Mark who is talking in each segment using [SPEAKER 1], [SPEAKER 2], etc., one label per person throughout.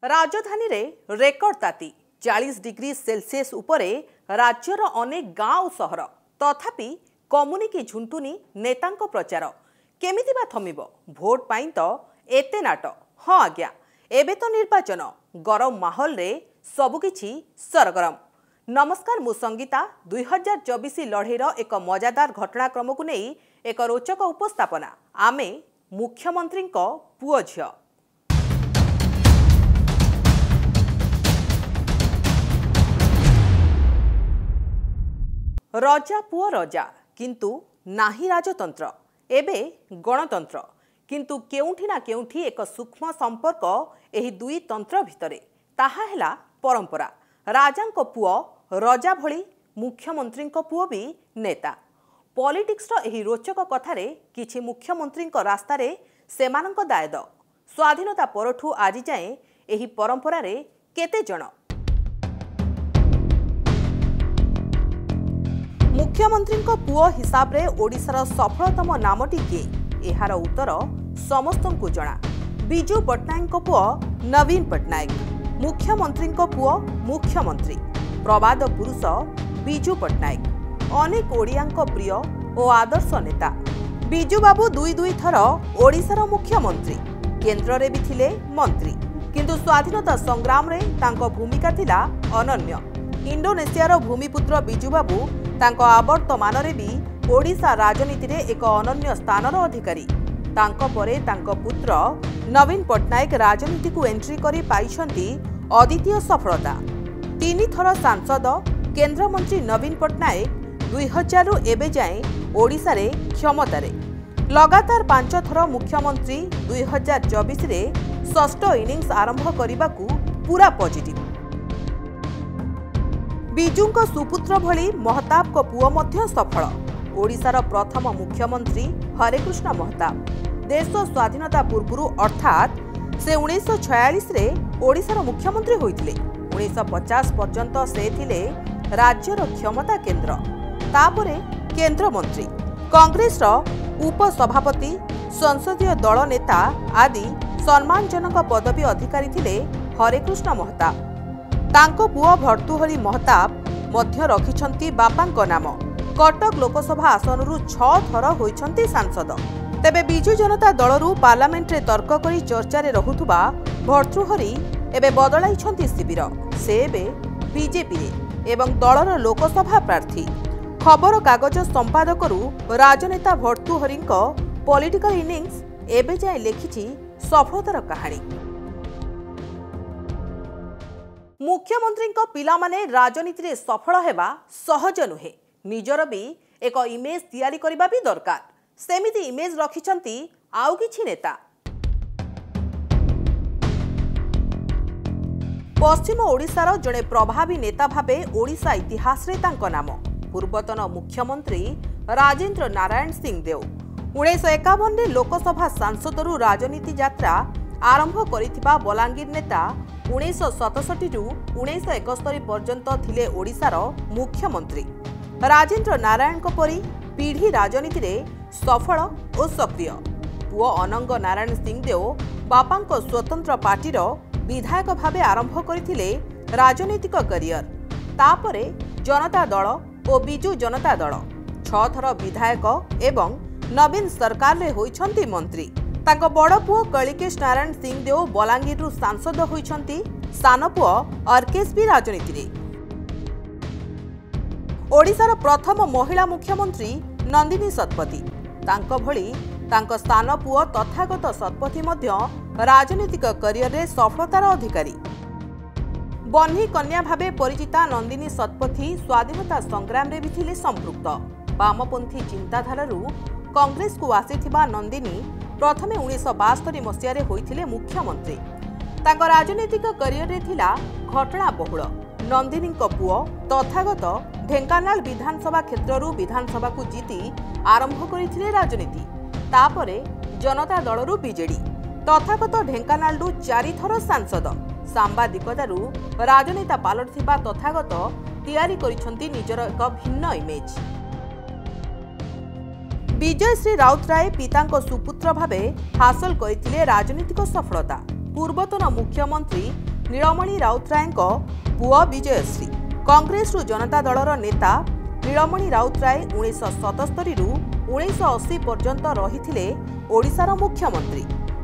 [SPEAKER 1] राजधानी रे रेकर्ड ताती 40 degree Celsius उपरे राज्यर अनेक गाँव और सहर तथापि कमुनी की झुंटुनी नेतांको प्रचार केमिति बा थमिबो भोट पाई तो एते नाट हाँ आज्ञा एबे तो निर्वाचन गरम माहौल रे सबुकिछि सरगरम। नमस्कार मु संगीता 2024 लड़ेर एक मजादार घटनाक्रम को नहीं एक रोचक उपस्थापना आमे मुख्यमंत्री पुओ झियो रजा पुओ रजा किंतु नाही राजतंत्र एबे गणतंत्र किंतु केउठी ना केउठी एक सूक्ष्म संपर्क एही दुई तंत्र भितरे ताहा हेला परंपरा। राजांको पुओ रजा भली मुख्यमंत्रींको पुओ भी नेता पॉलिटिक्स रो एही रोचक कथारे किछि मुख्यमंत्रींको रास्तारे सेमानंको दायद स्वाधीनता परठू आज जाए एही परंपरा रे केते जण मुख्यमंत्री पुओ हिसाब रे ओडिशार सफलतम नामटी किए एहार उत्तर समस्त को जना। बिजू पट्टनायक पुओ नवीन पट्टनायक मुख्यमंत्री पुओ मुख्यमंत्री प्रवाद पुरुष बिजू पट्टनायक अनेक ओडिया प्रिय और आदर्श नेता। बिजू बाबू दुई थर ओडिशार मुख्यमंत्री केंद्र रे भी थिले मंत्री किंतु स्वाधीनता संग्राम रे तांको भूमिका थिला अनन्य। इंडोनेशियार भूमिपुत्र बिजू बाबू तांको आवर्तमान रे भी ओडिशा राजनीति रे एक अनन्य स्थानर अधिकारी। तांको परे तांको पुत्र नवीन पट्टनायक राजनीति को एंट्री करी पाइछंती अद्वितीय सफलता। 3 थर सांसद केंद्र मंत्री नवीन पट्टनायक 2000 रु एबे जाए ओडिशा रे क्षमता रे लगातार 5 थर मुख्यमंत्री 2024 रे षष्ठ इनिंग्स आरंभ करने पूरा पॉजिटिव। बिजुंको सुपुत्र भली महताब को पुओ मध्य सफल। ओडिशार प्रथम मुख्यमंत्री हरेकृष्ण महताब देश स्वाधीनता पूर्व अर्थात से 1946 रे ओडिशार मुख्यमंत्री होइतिले। 1950 पर्यंत से थिले राज्यर क्षमता केंद्र तापरे केंद्र मंत्री कांग्रेस उपसभापति संसदीय दल नेता आदि सम्मानजनक पदवी अधिकारी थिले हरेकृष्ण महताब। तांको पुओ भर्तृहरि महताब मध्य रखिछंती बापांको नाम। कटक लोकसभा आसनरु 6 थर होइछंती सांसद। तेबे बिजू जनता दलरु पार्लियामेंट रे तर्क करी चर्चा रे रहुथुबा भर्तृहरि एबे बदलाइछंती शिविर से एबे बीजेपी रे एवं दलर लोकसभा प्रार्थी। खबर कागज संपादकरु राजनेता भर्तृहरिंको पॉलिटिकल इनिंग्स एबे जाय लेखिछि सफलतार कहानी। मुख्यमंत्री पिला माने राजनीति रे सफल हेबा सहज नुहे निजर भी एक इमेज तैयारी करबा भी दरकार। सेमिति इमेज रखिछंती आउ किछि नेता। पश्चिम ओडिशार जड़े प्रभावी नेता भाबे ओडिशा इतिहास रे तांको नाम पूर्वतन मुख्यमंत्री राजेंद्र नारायण सिंहदेव 1951 रे लोकसभा सांसदरु राजनीति यात्रा आरंभ करिथिबा बलांगीर नेता 1967 रु 1971 पर्यंत थिले ओडिशार मुख्यमंत्री। राजेंद्र नारायण को परी पीढ़ी राजनीति रे सफल और सक्रिय। पुओ अनंग नारायण सिंहदेव बापांको स्वतंत्र पार्टीर विधायक भावे आरंभ करथिले राजनीतिक करियर। तापरे जनता दल और बिजू जनता दल 6 थर विधायक एवं नवीन सरकार रे होइछंती मंत्री। तांको बड़ पुओ कलिकेश नारायण सिंहदेव बलांगीर रु सांसद होइछंती। सान पुओ अर्केश भी राजनीति रे। ओडिशार प्रथम महिला मुख्यमंत्री नंदिनी शतपथी तांको भली तांको सान पुओ तथागत शतपथी मध्य राजनीतिक करियर रे सफलतार अधिकारी। बन्ही कन्या भावे परिचिता नंदिनी शतपथी स्वाधीनता संग्राम रे भी थिले संपृक्त। वामपंथी चिंताधारु कांग्रेस को आसीथिबा नंदिनी प्रथमे 1972 मसीह होइथिले मुख्यमंत्री। तांको राजनीतिक करियर रे थिला घटना बहुल। नंदिनी पुओ तथागत ढेंकानाल विधानसभा क्षेत्रु विधानसभा को जीति आरंभ करिथिले राजनीति। तापरे जनता दलरु बीजेडी तथागत ढेंकानाल 4 थर सांसद सांबादिकतारु राजनेता पालटिथिबा तथागत तैयारी करिछंती निजर एक भिन्न इमेज। विजय श्री राउतराय पितांको सुपुत्र भावे हासिल करथिले राजनीतिक सफलता। पूर्वतन मुख्यमंत्री नीलमणि राउतरायଙ୍କ पुओ विजयश्री। कांग्रेस जनता दलर नेता नीलमणि राउतराय 1977 रु 1980 पर्यंत रहिथिले ओडिशार मुख्यमंत्री।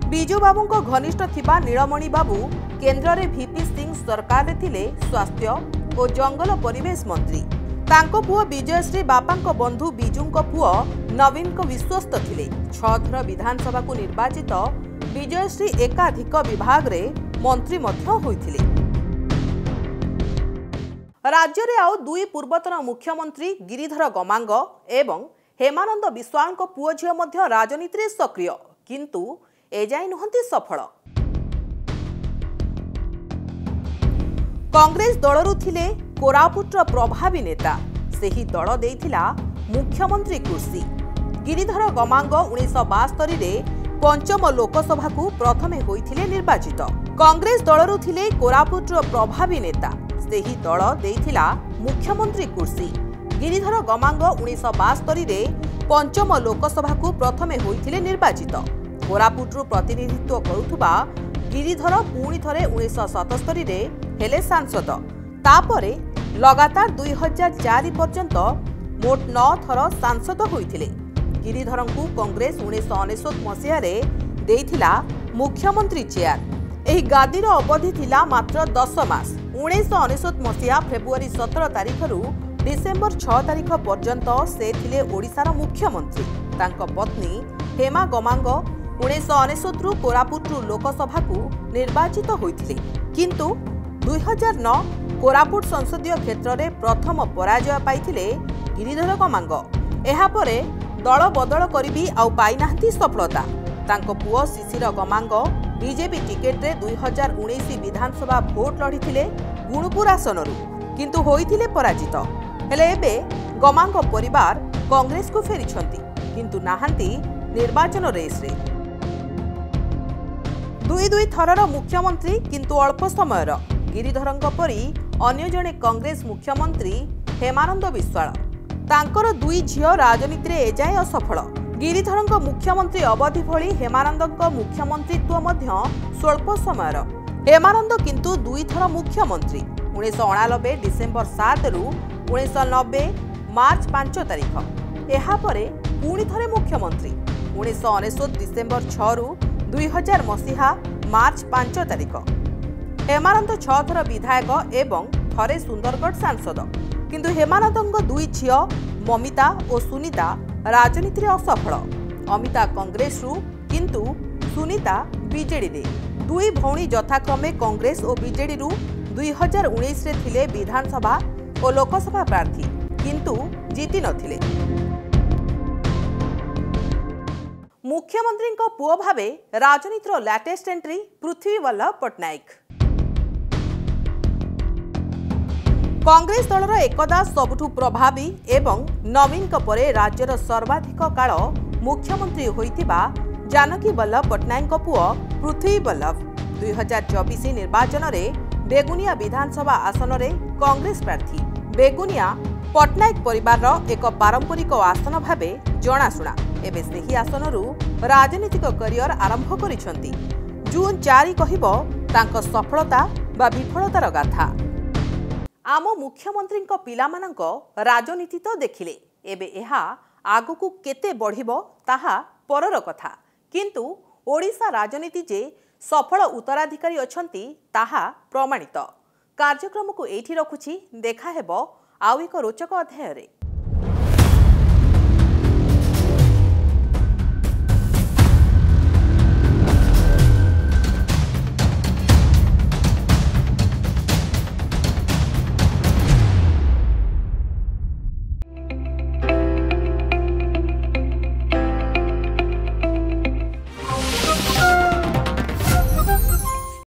[SPEAKER 1] बिजू बाबूंको घनिष्ठ थिबा नीलमणि बाबू केन्द्र रे वीपी सिंह सरकार रे थिले स्वास्थ्य और जंगल परिवेश मंत्री। तांको पुओ विजयश्री बापांको बंधु बिजूंको पुओ नवीनको विश्वस्त थिले। 6 थर विधानसभा को निर्वाचित विजयश्री एकाधिक विभाग रे मंत्री मध्य होइथिले। राज्य रे आउ दुई पूर्वतन मुख्यमंत्री गिरिधर गमांग एवं हेमानंद बिस्वालको पुओ झियो मध्य राजनीति रे सक्रिय, किंतु एजाई नुहंती सफल। कांग्रेस दलरू थिले कोरापुटर प्रभावी नेता, सेही दल देइथिला मुख्यमंत्री कुर्सी। गिरिधर गमांग 1972 रे पंचम लोकसभा को प्रथमे होइथिले निर्वाचित। कांग्रेस दलरू थिले कोरापुटर प्रभावी नेता, सेही दल देइथिला मुख्यमंत्री कुर्सी। गिरिधर गमांग 1972 रे पंचम लोकसभा को प्रथमे होइथिले निर्वाचित। कोरापुटरू प्रतिनिधित्व करुथुबा गिरिधर पुणी थरे 1977 रे हेले सांसद। तापरे लगातार 2004 पर्यंत मोट 9 थर सांसद होइथिले। गिरिधरंकु कांग्रेस 1999 मसीहा रे देइथिला मुख्यमंत्री चेयर। एही गादीर अवधि थिला मात्र 10 मास। 1999 मसीहा फेब्रुआरी 17 तारिख रु डिसेंबर 6 तारिख पर्यंत से थिले ओडिशार मुख्यमंत्री। तांको पत्नी हेमा गमांग 1999 रु कोरापुटरू लोकसभा को निर्वाचित होइथिले, किंतु 2009 कोरापुट संसदीय क्षेत्र रे प्रथम पराजय पाइथिले गिरिधर गमांग। एहा परे दल बदल करी आउ पाइनांती सफलता। तांको पुओ शिशिर गमांग बीजेपी टिकेट रे 2019 विधानसभा भोट लड़िथिले गुणपुर आसनरू, किंतु होइथिले पराजित। हेले एबे गमांग परिवार कांग्रेस को फेरिछंती, किंतु नाहांती निर्वाचन रेस रे। दुई थरर मुख्यमंत्री, किंतु अल्प समयर। गिरिधरंक परी अन्य जणे कांग्रेस मुख्यमंत्री हेमानंद बिस्वाल। तांकर दुई झियो राजनीति रे एजाय असफल। गिरिधरंक मुख्यमंत्री अवधि भली हेमानंदंक मुख्यमंत्रीत्व मध्य स्वल्प समयर। हेमानंद किंतु दुई थर मुख्यमंत्री। 1989 डिसेंबर 7 रु 1990 मार्च 5 तारिख। एहा परे पुणी थरे मुख्यमंत्री 1999 डिसेंबर 6 रु 2000 मसीहा मार्च 5 तारिख। हेमानंद 6 थर विधायक एवं थरे सुंदरगढ़ सांसद, किंतु हेमानंदंक दुई झियो ममिता और सुनीता राजनीति रे असफल। अमिता कांग्रेस रु, किंतु सुनीता बीजेडी रे। दुई भौणी यथाक्रमे कांग्रेस और बीजेडी रु 2019 रे थिले विधानसभा और लोकसभा प्रार्थी, किंतु जीति नथिले। मुख्यमंत्री पुओ भावे राजनीतिर लेटेस्ट एंट्री पृथ्वी वल्लभ पट्टनायक। कांग्रेस दलर एकदा सबुठु प्रभावी एवं नवीन परे राज्यर सर्वाधिक काल मुख्यमंत्री होइतिबा जानकी वल्लभ पट्टनायक पुओ पृथ्वी वल्लभ 2024 निर्वाचन रे बेगुनिया विधानसभा आसन रे कांग्रेस प्रार्थी। बेगुनिया पट्टनायक परिवार एक पारंपरिक आसन भावे जनाशुना। एबे सेही आसनरू राजनीतिक करियर आरंभ करिसंती। जून 4 कहिबो तांको सफलता बा विफलतार गाथा। आम मुख्यमंत्री पिलामानंक राजनीति तो देखिले, एबे एहा आगुकू केते बढ़िबो ताहा परर कथा, किंतु ओडिशा राजनीति जे सफल उत्तराधिकारी अछंती ताहा प्रमाणित। कार्यक्रम को एठी रखुछि, देखा हेबो आउ एक रोचक अध्याय रे।